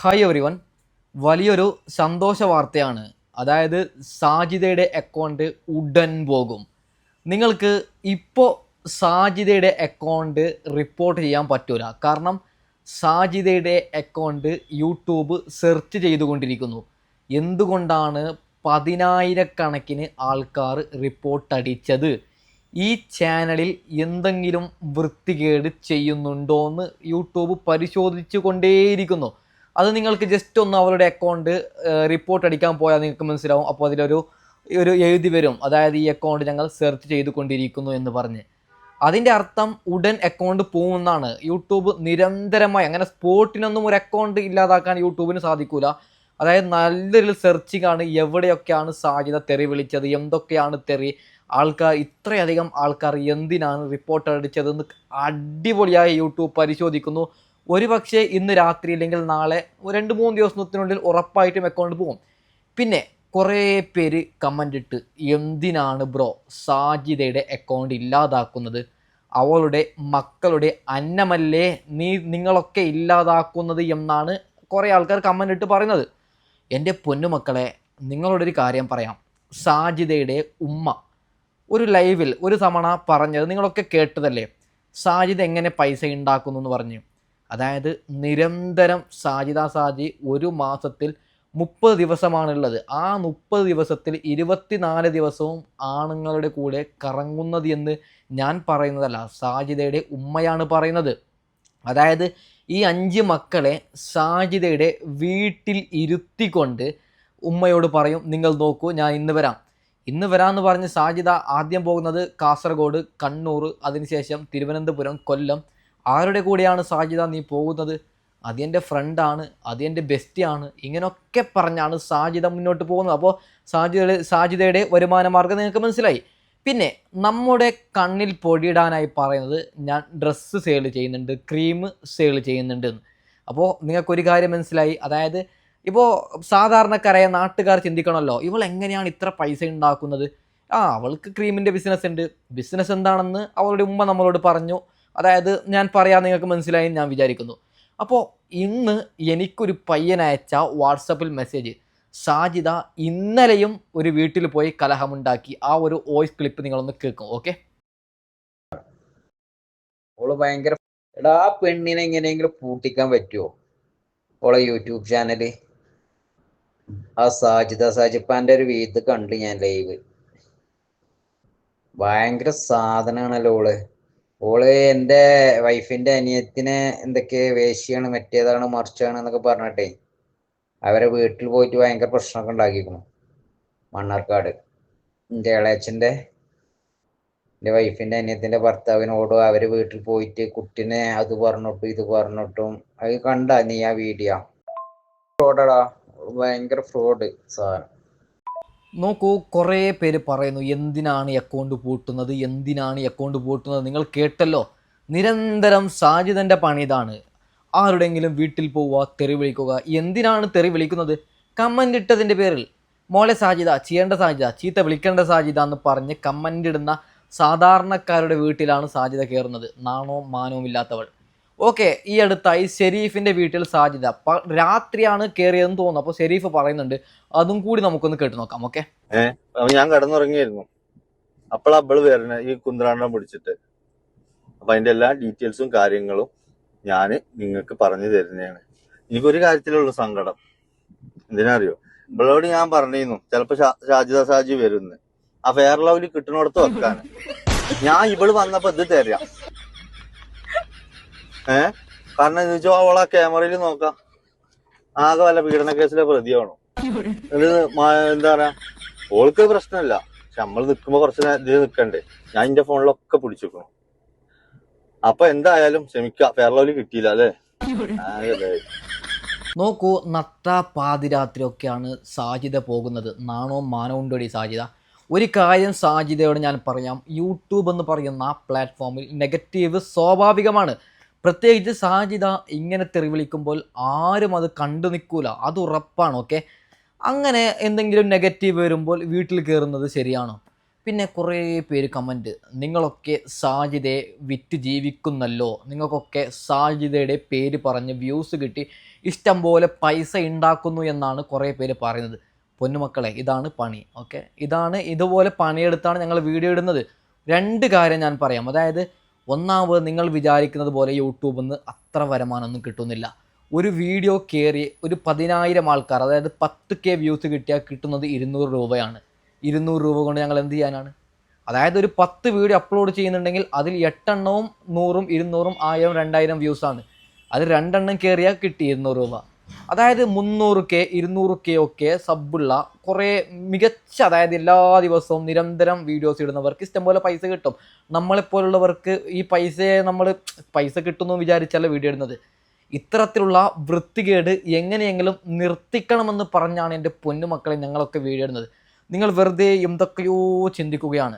Hi every one. വലിയൊരു സന്തോഷ വാർത്തയാണ്. അതായത് സാജിദയുടെ അക്കൗണ്ട് ഉടൻ പോകും. നിങ്ങൾക്ക് ഇപ്പോൾ സാജിദയുടെ അക്കൗണ്ട് റിപ്പോർട്ട് ചെയ്യാൻ പറ്റൂല. കാരണം സാജിദയുടെ അക്കൗണ്ട് യൂട്യൂബ് സെർച്ച് ചെയ്തുകൊണ്ടിരിക്കുന്നു. എന്തുകൊണ്ടാണ് 10,000-കണക്കിന് ആൾക്കാർ റിപ്പോർട്ട് അടിച്ചത്? ഈ ചാനലിൽ എന്തെങ്കിലും വൃത്തികേട് ചെയ്യുന്നുണ്ടോ എന്ന് യൂട്യൂബ് പരിശോധിച്ചു കൊണ്ടേയിരിക്കുന്നു. അത് നിങ്ങൾക്ക് ജസ്റ്റ് ഒന്ന് അവരുടെ അക്കൗണ്ട് റിപ്പോർട്ട് അടിക്കാൻ പോയാൽ നിങ്ങൾക്ക് മനസ്സിലാവും. അപ്പോൾ അതിലൊരു ഒരു എഴുതി വരും, അതായത് ഈ അക്കൗണ്ട് ഞങ്ങൾ സെർച്ച് ചെയ്തുകൊണ്ടിരിക്കുന്നു എന്ന് പറഞ്ഞ്. അതിൻ്റെ അർത്ഥം ഉടൻ അക്കൗണ്ട് പോകുമെന്നാണ്. യൂട്യൂബ് നിരന്തരമായി, അങ്ങനെ സ്പോട്ടിനൊന്നും ഒരു അക്കൗണ്ട് ഇല്ലാതാക്കാൻ യൂട്യൂബിന് സാധിക്കൂല. അതായത് നല്ലൊരു സെർച്ചിങ് ആണ്. എവിടെയൊക്കെയാണ് സാജിദ തെറി വിളിച്ചത്, എന്തൊക്കെയാണ് തെറി, ആൾക്കാർ ഇത്രയധികം ആൾക്കാർ എന്തിനാണ് റിപ്പോർട്ട് അടിച്ചതെന്ന് അടിപൊളിയായി യൂട്യൂബ് പരിശോധിക്കുന്നു. ഒരു പക്ഷേ ഇന്ന് രാത്രി അല്ലെങ്കിൽ നാളെ 2-3 ദിവസത്തിനുള്ളിൽ ഉറപ്പായിട്ടും അക്കൗണ്ട് പോകും. പിന്നെ കുറേ പേര് കമൻ്റ് ഇട്ട്, എന്തിനാണ് ബ്രോ സാജിദയുടെ അക്കൗണ്ട് ഇല്ലാതാക്കുന്നത്? അവളുടെ മക്കളുടെ അന്നമല്ലേ നിങ്ങളൊക്കെ ഇല്ലാതാക്കുന്നത് എന്നാണ് കുറേ ആൾക്കാർ കമൻ്റ് ഇട്ട് പറയുന്നത്. എൻ്റെ പൊന്നുമക്കളെ, നിങ്ങളോടൊരു കാര്യം പറയാം. സാജിദയുടെ ഉമ്മ ഒരു ലൈവിൽ ഒരു തവണ പറഞ്ഞത് നിങ്ങളൊക്കെ കേട്ടതല്ലേ, സാജിദ എങ്ങനെ പൈസ ഉണ്ടാക്കുന്നു എന്ന് പറഞ്ഞു. അതായത് നിരന്തരം സാജി ഒരു മാസത്തിൽ 30 ദിവസമാണുള്ളത്. ആ 30 ദിവസത്തിൽ 24 ദിവസവും ആണുങ്ങളുടെ കൂടെ കറങ്ങുന്നത് എന്ന് ഞാൻ പറയുന്നതല്ല, സാജിദയുടെ ഉമ്മയാണ് പറയുന്നത്. അതായത് ഈ 5 മക്കളെ സാജിദയുടെ വീട്ടിൽ ഇരുത്തിക്കൊണ്ട് ഉമ്മയോട് പറയും, നിങ്ങൾ നോക്കൂ, ഞാൻ ഇന്ന് വരാമെന്ന് പറഞ്ഞ് സാജിദ ആദ്യം പോകുന്നത് കാസർഗോഡ്, കണ്ണൂർ, അതിനുശേഷം തിരുവനന്തപുരം, കൊല്ലം. ആരുടെ കൂടെയാണ് സാജിദ നീ പോകുന്നത്? അത് എൻ്റെ ഫ്രണ്ടാണ്, അത് എൻ്റെ ബെസ്റ്റിയാണ്, ഇങ്ങനെയൊക്കെ പറഞ്ഞാണ് സാജിദ മുന്നോട്ട് പോകുന്നത്. അപ്പോൾ സാജിദയുടെ വരുമാന മാർഗ്ഗം നിങ്ങൾക്ക് മനസ്സിലായി. പിന്നെ നമ്മുടെ കണ്ണിൽ പൊടിയിടാനായി പറയുന്നത്, ഞാൻ ഡ്രസ്സ് സെയിൽ ചെയ്യുന്നുണ്ട്, ക്രീം സെയിൽ ചെയ്യുന്നുണ്ട് എന്ന്. അപ്പോൾ നിങ്ങൾക്കൊരു കാര്യം മനസ്സിലായി. അതായത് ഇപ്പോൾ സാധാരണക്കാരായ നാട്ടുകാർ ചിന്തിക്കണമല്ലോ, ഇവൾ എങ്ങനെയാണ് ഇത്ര പൈസ ഉണ്ടാക്കുന്നത്? അവൾക്ക് ക്രീമിൻ്റെ ബിസിനസ് ഉണ്ട്. ബിസിനസ് എന്താണെന്ന് അവളുടെ ഉമ്മ നമ്മളോട് പറഞ്ഞു. അതായത് ഞാൻ പറയാൻ നിങ്ങൾക്ക് മനസ്സിലായി ഞാൻ വിചാരിക്കുന്നു. അപ്പോൾ ഇന്ന് എനിക്കൊരു പയ്യൻ അയച്ച വാട്സപ്പിൽ മെസ്സേജ്, സാജിദ ഇന്നലെയും ഒരു വീട്ടിൽ പോയി കലഹമുണ്ടാക്കി. ആ ഒരു വോയിസ് ക്ലിപ്പ് നിങ്ങളൊന്ന് കേൾക്കും. ഓക്കെ. ഓള് ഭയങ്കര എടാ, ആ പെണ്ണിനെ എങ്ങനെയെങ്കിലും പൂട്ടിക്കാൻ പറ്റുമോ? ഓളെ യൂട്യൂബ് ചാനല് ആ സാജിപ്പാന്റെ ഒരു വീട് കണ്ടു ഞാൻ ലൈവ്. ഭയങ്കര സാധനാണല്ലോ ഓള് എൻ്റെ വൈഫിന്റെ അനിയത്തിനെ എന്തൊക്കെ വേശ്യാണ്, മറ്റേതാണ്, മറിച്ചാണ് എന്നൊക്കെ പറഞ്ഞിട്ടേ അവരെ വീട്ടിൽ പോയിട്ട് ഭയങ്കര പ്രശ്നമൊക്കെ ഉണ്ടാക്കിയിരിക്കുന്നു. മണ്ണാർക്കാട് എൻ്റെ ഇളയച്ചൻ്റെ വൈഫിന്റെ അനിയത്തിന്റെ ഭർത്താവിനോടും അവര് വീട്ടിൽ പോയിട്ട് കുട്ടിനെ അത് പറഞ്ഞിട്ടും ഇത് പറഞ്ഞിട്ടും. അത് കണ്ട നീ ആ വീഡിയോ? ഫ്രോഡാ, ഭയങ്കര ഫ്രോഡ് സാധനം. നോക്കൂ, കുറേ പേര് പറയുന്നു എന്തിനാണ് അക്കൗണ്ട് പൂട്ടുന്നത്. നിങ്ങൾ കേട്ടല്ലോ. നിരന്തരം സാജിദൻ്റെ പണി ഇതാണ്. ആരുടെങ്കിലും വീട്ടിൽ പോവുക, തെറി വിളിക്കുക. എന്തിനാണ് തെറി വിളിക്കുന്നത്? കമൻ്റ് ഇട്ടതിൻ്റെ പേരിൽ. മോളെ സാജിദ, ചെയ്യേണ്ട സാജിദ, ചീത്ത വിളിക്കേണ്ട സാജിദ എന്ന് പറഞ്ഞ് കമൻ്റ് ഇടുന്ന സാധാരണക്കാരുടെ വീട്ടിലാണ് സാജിദ കയറുന്നത്. നാണവും മാനവും ഇല്ലാത്തവൾ. ഓക്കെ, ഈ അടുത്തായി ഷെരീഫിന്റെ വീട്ടിൽ സാജിദ രാത്രിയാണ് കയറിയതെന്ന് തോന്നുന്നു. അപ്പോൾ ഷെരീഫ് പറയുന്നുണ്ട്, അതും കൂടി നമുക്കൊന്ന് കേട്ടു നോക്കാം. ഓക്കെ. ഞാൻ കിടന്നുറങ്ങിയായിരുന്നു. അപ്പോഴാ അബ്ബള് വരണ ഈ കുന്ത്രാണ്ടം പിടിച്ചിട്ട്. അപ്പൊ അതിന്റെ എല്ലാ ഡീറ്റെയിൽസും കാര്യങ്ങളും ഞാൻ നിങ്ങൾക്ക് പറഞ്ഞു തരുന്നതാണ്. എനിക്കൊരു കാര്യത്തിലുള്ള സങ്കടം എന്തിനറിയോ, ഇവളോട് ഞാൻ പറഞ്ഞിരുന്നു ചിലപ്പോ സാജി വരുന്ന്, ആ ഫെയർ ലവ്ലി കിട്ടണോടത്ത് വെക്കാന്. ഞാൻ ഇവള് വന്നപ്പോ ഇത് തരാം. കാരണം എന്ന് വെച്ചാൽ അവളെ ക്യാമറയിൽ നോക്കാം, ആകെ വല്ല പീഡന കേസിലെ പ്രതിയാണോ? എന്താ പറയാ, ഓൾക്ക് പ്രശ്നമില്ല. പക്ഷെ നമ്മൾ നിൽക്കുമ്പോ കുറച്ച് ഇതിൽ നിൽക്കണ്ടേ. ഞാൻ എന്റെ ഫോണിലൊക്കെ പിടിച്ചിരിക്കണം. അപ്പൊ എന്തായാലും ക്ഷമിക്കാം, ഫെയർ ലവ്ലി കിട്ടിയില്ല അല്ലേ. നോക്കൂ, നട്ട പാതിരാത്രിയൊക്കെയാണ് സാജിദ പോകുന്നത്. നാണവും മാനവും ഉണ്ടോടി സാജിദ. ഒരു കാര്യം സാജിദയോട് ഞാൻ പറയാം, യൂട്യൂബ് എന്ന് പറയുന്ന പ്ലാറ്റ്ഫോമിൽ നെഗറ്റീവ് സ്വാഭാവികമാണ്. പ്രത്യേകിച്ച് സാജിദ ഇങ്ങനെ തെറി വിളിക്കുമ്പോൾ ആരും അത് കണ്ടു നിൽക്കൂല, അത് ഉറപ്പാണ്. ഓക്കെ, അങ്ങനെ എന്തെങ്കിലും നെഗറ്റീവ് വരുമ്പോൾ വീട്ടിൽ കയറുന്നത് ശരിയാണോ? പിന്നെ കുറേ പേര് കമൻറ്റ്, നിങ്ങളൊക്കെ സാജിദയെ വിറ്റ് ജീവിക്കുന്നല്ലോ, നിങ്ങൾക്കൊക്കെ സാജിദയുടെ പേര് പറഞ്ഞ് വ്യൂസ് കിട്ടി ഇഷ്ടം പോലെ പൈസ ഉണ്ടാക്കുന്നു എന്നാണ് കുറേ പേര് പറയുന്നത്. പൊന്നുമക്കളെ, ഇതാണ് പണി. ഓക്കെ, ഇതുപോലെ പണിയെടുത്താണ് ഞങ്ങൾ വീഡിയോ ഇടുന്നത്. 2 കാര്യം ഞാൻ പറയാം. അതായത്, ഒന്നാമത്, നിങ്ങൾ വിചാരിക്കുന്നത് പോലെ യൂട്യൂബിൽ നിന്ന് അത്ര വരുമാനമൊന്നും കിട്ടുന്നില്ല. ഒരു വീഡിയോ കയറി ഒരു 10,000 ആൾക്കാർ, അതായത് 10K വ്യൂസ് കിട്ടിയാൽ കിട്ടുന്നത് 200 രൂപയാണ്. 200 രൂപ കൊണ്ട് ഞങ്ങൾ എന്ത് ചെയ്യാനാണ്? അതായത് ഒരു 10 വീഡിയോ അപ്ലോഡ് ചെയ്യുന്നുണ്ടെങ്കിൽ അതിൽ 8 എണ്ണവും 100ഉം 200ഉം 1000 2000 വ്യൂസാണ്. അത് 2 എണ്ണം കയറിയാൽ കിട്ടി 200 രൂപ. അതായത് 300K 200K ഒക്കെ സബ്ബുള്ള കുറേ മികച്ച, അതായത് എല്ലാ ദിവസവും നിരന്തരം വീഡിയോസ് ഇടുന്നവർക്ക് ഇഷ്ടംപോലെ പൈസ കിട്ടും. നമ്മളെപ്പോലുള്ളവർക്ക് ഈ പൈസ കിട്ടുമെന്ന് വിചാരിച്ചല്ല വീഡിയോ ഇടുന്നത്. ഇത്തരത്തിലുള്ള വൃത്തികേട് എങ്ങനെയെങ്കിലും നിർത്തിക്കണമെന്ന് പറഞ്ഞാണ് എൻ്റെ പൊന്നുമക്കളെ ഞങ്ങളൊക്കെ വീഡിയോ ഇടുന്നത്. നിങ്ങൾ വെറുതെ എന്തൊക്കെയോ ചിന്തിക്കുകയാണ്.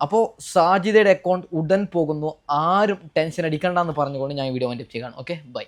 അപ്പോൾ സാജിദയുടെ അക്കൗണ്ട് ഉടൻ പോകുന്നു, ആരും ടെൻഷൻ അടിക്കണ്ടെന്ന് പറഞ്ഞുകൊണ്ട് ഞാൻ വീഡിയോ വൈൻഡപ്പ് ചെയ്യുകയാണ്. Okay, by.